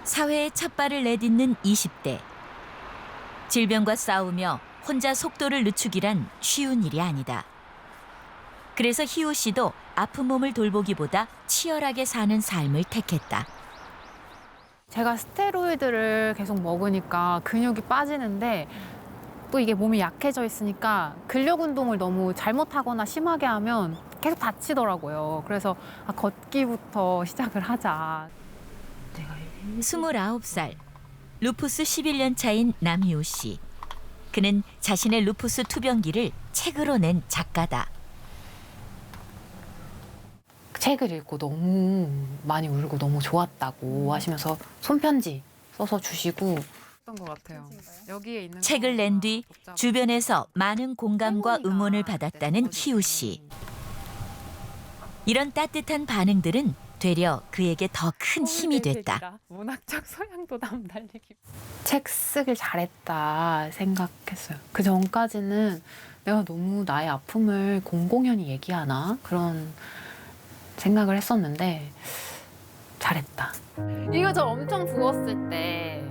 사회에 첫 발을 내딛는 20대. 질병과 싸우며 혼자 속도를 늦추기란 쉬운 일이 아니다. 그래서 희우 씨도 아픈 몸을 돌보기보다 치열하게 사는 삶을 택했다. 제가 스테로이드를 계속 먹으니까 근육이 빠지는데 또 이게 몸이 약해져 있으니까 근력 운동을 너무 잘못하거나 심하게 하면 계속 다치더라고요. 그래서 걷기부터 시작을 하자. 29살, 루푸스 11년 차인 남희우 씨. 그는 자신의 루푸스 투병기를 책으로 낸 작가다. 책을 읽고 너무 많이 울고 너무 좋았다고 하시면서 손편지 써서 주시고 했던 것 같아요. 여기에 있는 책을 낸 뒤 주변에서 많은 공감과 응원을 받았다는 희우 씨. 이런 따뜻한 반응들은 되려 그에게 더 큰 힘이 됐다. 문학적 소양도 남달리기. 책 쓰길 잘했다 생각했어요. 그 전까지는 내가 너무 나의 아픔을 공공연히 얘기하나 그런 생각을 했었는데 잘했다. 이거 저 엄청 부었을 때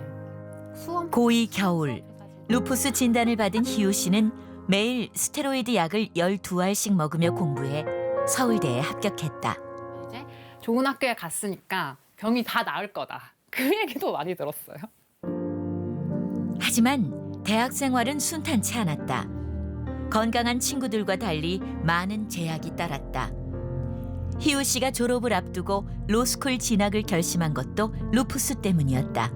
수험 고2 겨울, 루푸스 진단을 받은 희우 씨는 매일 스테로이드 약을 12알씩 먹으며 공부해 서울대에 합격했다. 이제 좋은 학교에 갔으니까 병이 다 나을 거다. 그 얘기도 많이 들었어요. 하지만 대학 생활은 순탄치 않았다. 건강한 친구들과 달리 많은 제약이 따랐다. 희우 씨가 졸업을 앞두고 로스쿨 진학을 결심한 것도 루푸스 때문이었다.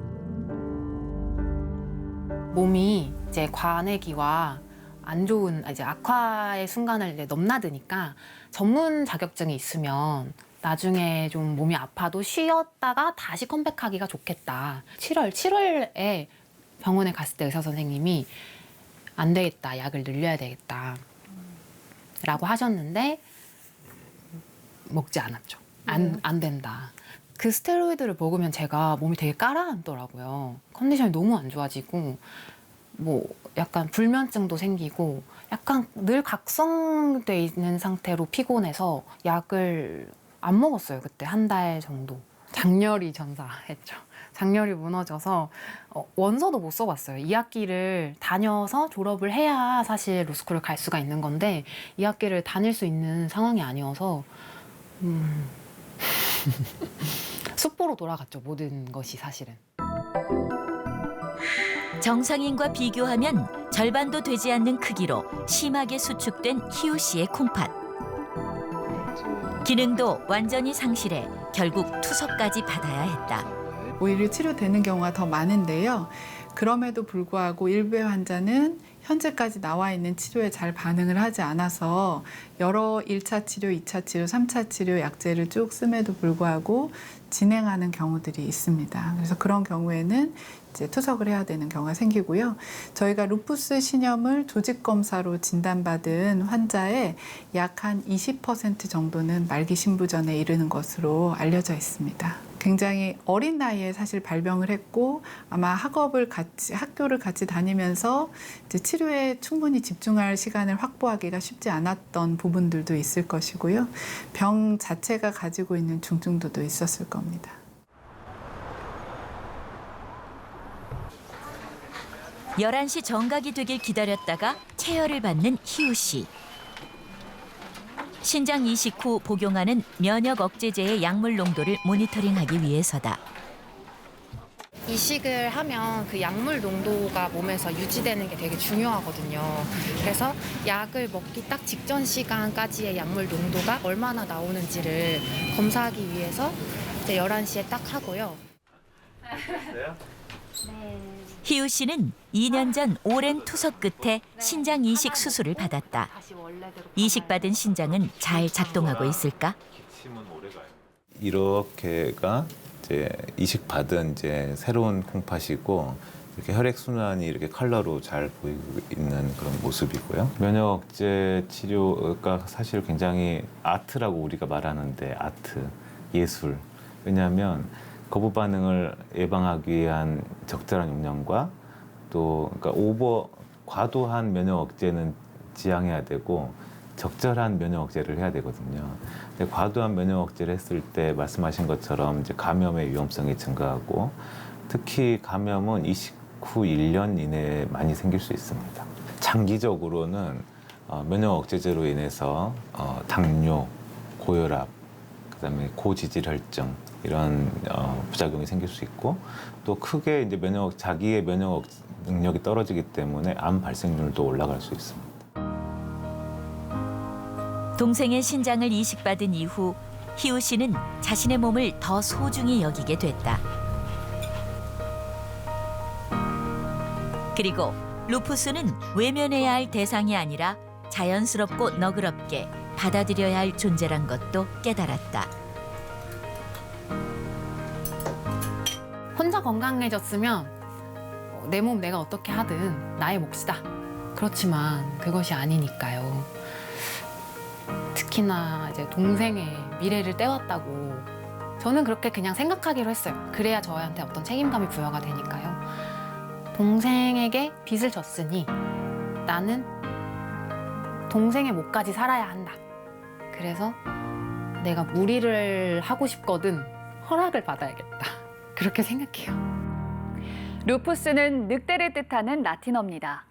몸이 이제 과내기와 안 좋은 이제 악화의 순간을 이제 넘나드니까 전문 자격증이 있으면 나중에 좀 몸이 아파도 쉬었다가 다시 컴백하기가 좋겠다. 7월에 병원에 갔을 때 의사 선생님이 안 되겠다, 약을 늘려야 되겠다 라고 하셨는데 먹지 않았죠. 안 된다. 그 스테로이드를 먹으면 제가 몸이 되게 가라앉더라고요. 컨디션이 너무 안 좋아지고 뭐 약간 불면증도 생기고 약간 늘 각성돼 있는 상태로 피곤해서 약을 안 먹었어요. 그때 한 달 정도. 장렬히 전사했죠. 장렬히 무너져서 원서도 못 써봤어요. 2학기를 다녀서 졸업을 해야 사실 로스쿨을 갈 수가 있는 건데 2학기를 다닐 수 있는 상황이 아니어서 숲보로 돌아갔죠. 모든 것이 사실은. 정상인과 비교하면 절반도 되지 않는 크기로 심하게 수축된 희우 씨의 콩팥. 기능도 완전히 상실해 결국 투석까지 받아야 했다. 오히려 치료되는 경우가 더 많은데요. 그럼에도 불구하고 일부의 환자는 현재까지 나와 있는 치료에 잘 반응을 하지 않아서 여러 1차 치료, 2차 치료, 3차 치료 약제를 쭉 씀에도 불구하고 진행하는 경우들이 있습니다. 그래서 그런 경우에는 이제 투석을 해야 되는 경우가 생기고요. 저희가 루푸스 신염을 조직 검사로 진단받은 환자의 약 한 20% 정도는 말기 신부전에 이르는 것으로 알려져 있습니다. 굉장히 어린 나이에 사실 발병을 했고 아마 학교를 같이 다니면서 이제 치료에 충분히 집중할 시간을 확보하기가 쉽지 않았던 부분들도 있을 것이고요. 병 자체가 가지고 있는 중증도도 있었을 겁니다. 열한 시 정각이 되길 기다렸다가 체열을 받는 희우 씨. 신장 이식 후 복용하는 면역 억제제의 약물 농도를 모니터링하기 위해서다. 이식을 하면 그 약물 농도가 몸에서 유지되는 게 되게 중요하거든요. 그래서 약을 먹기 딱 직전 시간까지의 약물 농도가 얼마나 나오는지를 검사하기 위해서 이제 11시에 딱 하고요. 희우 씨는 2년 전 오랜 투석 끝에 신장 이식 수술을 받았다. 이식받은 신장은 잘 작동하고 있을까? 이렇게가 이제 이식받은 이제 새로운 콩팥이고 이렇게 혈액 순환이 이렇게 컬러로 잘 보이고 있는 그런 모습이고요. 면역 억제 치료가 사실 굉장히 아트라고 우리가 말하는데 아트, 예술. 왜냐하면 거부 반응을 예방하기 위한 적절한 용량과 또 그러니까 과도한 면역 억제는 지양해야 되고 적절한 면역 억제를 해야 되거든요. 근데 과도한 면역 억제를 했을 때 말씀하신 것처럼 이제 감염의 위험성이 증가하고 특히 감염은 이식 후 1년 이내에 많이 생길 수 있습니다. 장기적으로는 면역 억제제로 인해서 당뇨, 고혈압, 그다음에 고지질혈증 이런 부작용이 생길 수 있고 또 크게 이제 자기의 면역 능력이 떨어지기 때문에 암 발생률도 올라갈 수 있습니다. 동생의 신장을 이식받은 이후 희우 씨는 자신의 몸을 더 소중히 여기게 됐다. 그리고 루푸스는 외면해야 할 대상이 아니라 자연스럽고 너그럽게 받아들여야 할 존재란 것도 깨달았다. 혼자 건강해졌으면 내 몸 내가 어떻게 하든 나의 몫이다. 그렇지만 그것이 아니니까요. 특히나 이제 동생의 미래를 떼왔다고 저는 그렇게 그냥 생각하기로 했어요. 그래야 저한테 어떤 책임감이 부여가 되니까요. 동생에게 빚을 졌으니 나는 동생의 몫까지 살아야 한다. 그래서 내가 무리를 하고 싶거든 허락을 받아야겠다. 그렇게 생각해요. 루푸스는 늑대를 뜻하는 라틴어입니다.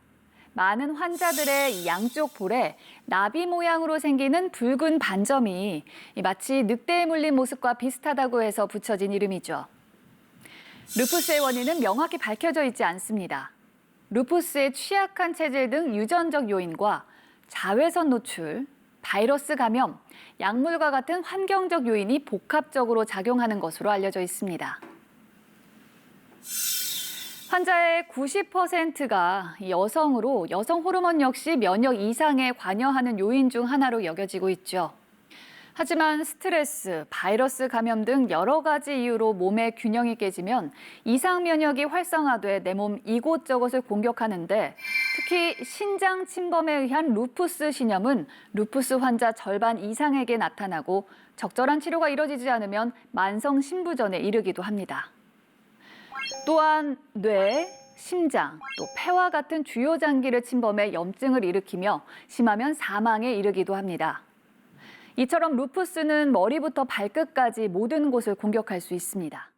많은 환자들의 양쪽 볼에 나비 모양으로 생기는 붉은 반점이 마치 늑대에 물린 모습과 비슷하다고 해서 붙여진 이름이죠. 루푸스의 원인은 명확히 밝혀져 있지 않습니다. 루푸스의 취약한 체질 등 유전적 요인과 자외선 노출, 바이러스 감염, 약물과 같은 환경적 요인이 복합적으로 작용하는 것으로 알려져 있습니다. 환자의 90%가 여성으로 여성 호르몬 역시 면역 이상에 관여하는 요인 중 하나로 여겨지고 있죠. 하지만 스트레스, 바이러스 감염 등 여러 가지 이유로 몸의 균형이 깨지면 이상 면역이 활성화돼 내 몸 이곳저곳을 공격하는데 특히 신장 침범에 의한 루푸스 신염은 루푸스 환자 절반 이상에게 나타나고 적절한 치료가 이뤄지지 않으면 만성 신부전에 이르기도 합니다. 또한 뇌, 심장, 또 폐와 같은 주요 장기를 침범해 염증을 일으키며 심하면 사망에 이르기도 합니다. 이처럼 루푸스는 머리부터 발끝까지 모든 곳을 공격할 수 있습니다.